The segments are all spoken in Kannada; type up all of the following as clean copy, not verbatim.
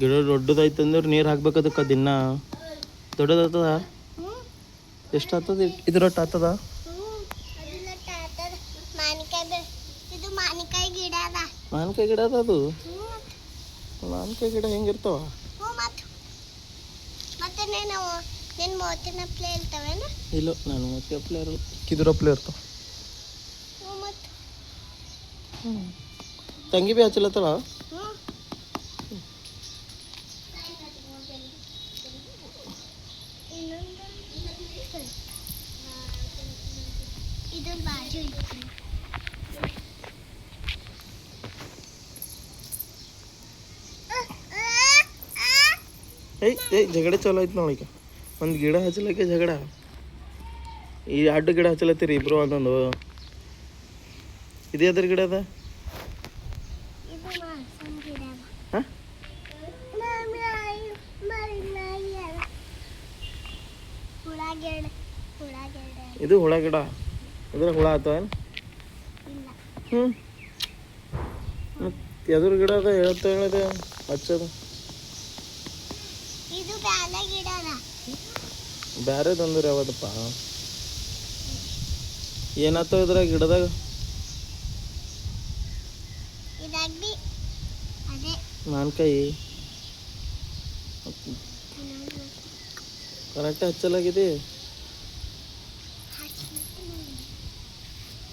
ಗಿಡ ದೊಡ್ಡದಾಯ್ತಂದ್ರೆ ನೀರು ಹಾಕ್ಬೇಕು ಅದಕ್ಕೆ ದಿನ ದೊಡ್ಡದಾಗ್ತದ ಎಷ್ಟು ಆಗ್ತದ ಇದ್ರೊಟ್ಟು ಆಗ್ತದ ಮಾವಿನಕಾಯಿ ಗಿಡ ಅದ ಅದು ಮಾವಿನಕಾಯಿ ಗಿಡ ಹೆಂಗಿರ್ತಾವ ಇಲ್ಲ ನಾನು ಮೋತಿ ಅಪ್ಲೆ ಇರಲ್ಲ ಕಿದ್ರ ಅಪ್ಲೆ ಇರ್ತಾವ ತಂಗಿ ಬಿ ಹಚ್ಚಲತ್ತಳ ಏಯ್ ಜಗಳ ಚಾಲು ಆಯ್ತು ನೋಡಿ ಈಗ ಒಂದು ಗಿಡ ಹಚ್ಚಲಕ್ಕೆ ಜಗಳ ಈ ಅಡ್ಡು ಗಿಡ ಹಚ್ಚಲತ್ತೀರಿ ಇಬ್ರು ಒಂದೊಂದು ಇದೇ ಅದ್ರ ಗಿಡ ಅದ ಇದು ಹುಳ ಗಿಡ ಇದ್ರ ಹುಳ ಆತವ ಮತ್ತೆ ಎದುರು ಗಿಡ ಅದ ಹೇಳಿದೆ ಹಚ್ಚದ ಬ್ಯಾರೆದಂದ್ರೆ ಯಾವದಪ್ಪ ಏನಾಗ್ತಾವ ಇದ್ರಾಗ ಗಿಡದಾಗ ಮಾನ್ಕಾಯಿ ಕರೆಕ್ಟ್ ಹಚ್ಚಲಾಗಿದೆ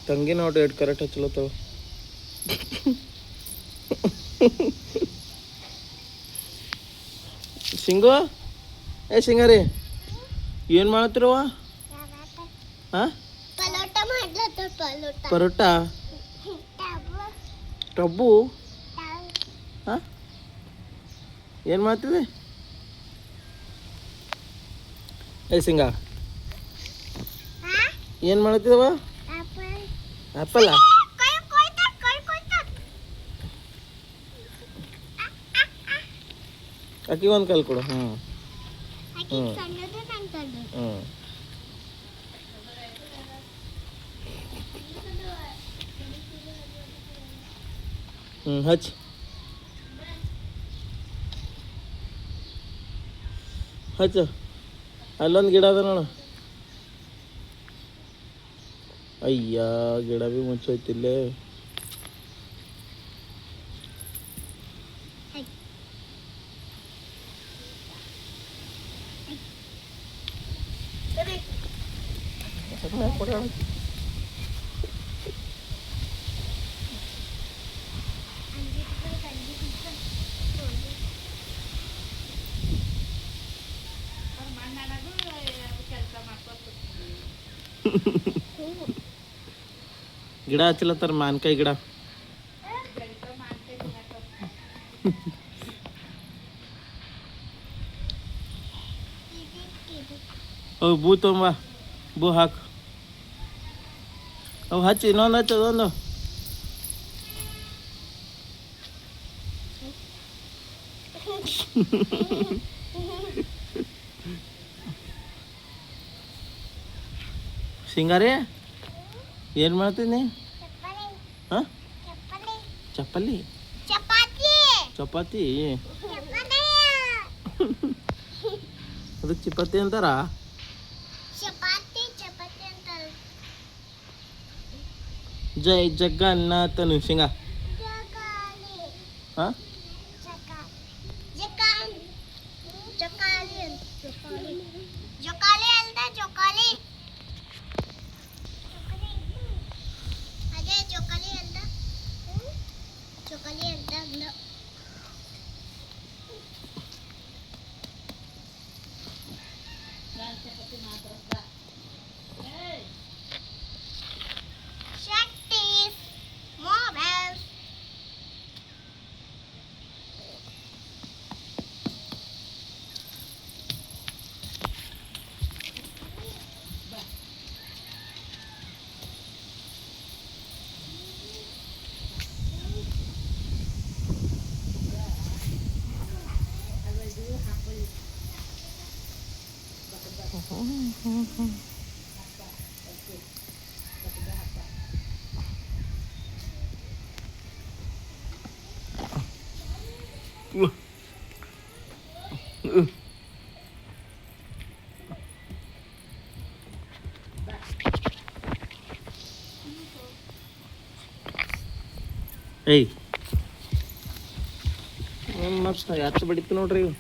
ತಂಗಿ ನೋಡಿ ಎಷ್ಟು ಕರೆಕ್ಟ್ ಹಚ್ಚಲತ್ತವ ಶಿಂಗು ಶಿಂಗಾರಿ ಏನು ಮಾಡತ್ತಿರವ ಹಾಂ ಪರೋಟ ಟಬ್ಬು ಹಾಂ ಏನು ಮಾಡ್ತೀವಿ ಸಿಂಗ ಏನು ಮಾಡ್ತಿದವ ಆ್ಯಪಲ್ಲ ಅಕ್ಕಿ ಒಂದು ಕಲ್ ಕೊಡು ಹ್ಞೂ ಹಚ್ ಹಚ್ಚ ಅಲ್ಲೊಂದು ಗಿಡ ಅದ ನೋಡು ಅಯ್ಯ ಗಿಡ ಭೀ ಮುಚ್ಚೋಯ್ತಿಲ್ಲೇ ಗಿಡ ಹಚ್ಚಲತ್ತಾರ ಮಾನ್ಕಾಯಿ ಗಿಡ ಅವು ಬೂ ತೊಂಬ ಬೂ ಹಾಕು ಅವು ಹಚ್ಚಿ ಇನ್ನೊಂದು ಹಚ್ಚ ಅದೊಂದು ಸಿಂಗಾರಿ ಏನು ಮಾಡ್ತೀನಿ ಹಾಂ ಚಪ್ಪಲಿ ಚಪಾತಿ ಅದಕ್ಕೆ ಚಪಾತಿ ಅಂತಾರ ಜೈ ಜಗನ್ನಾಥನು ಸಿಂಗ ಹಾಂ ಏಯ್ ಮತ್ತೆ ಎತ್ತು ಬಡಿತು ನೋಡ್ರಿ ಇವು.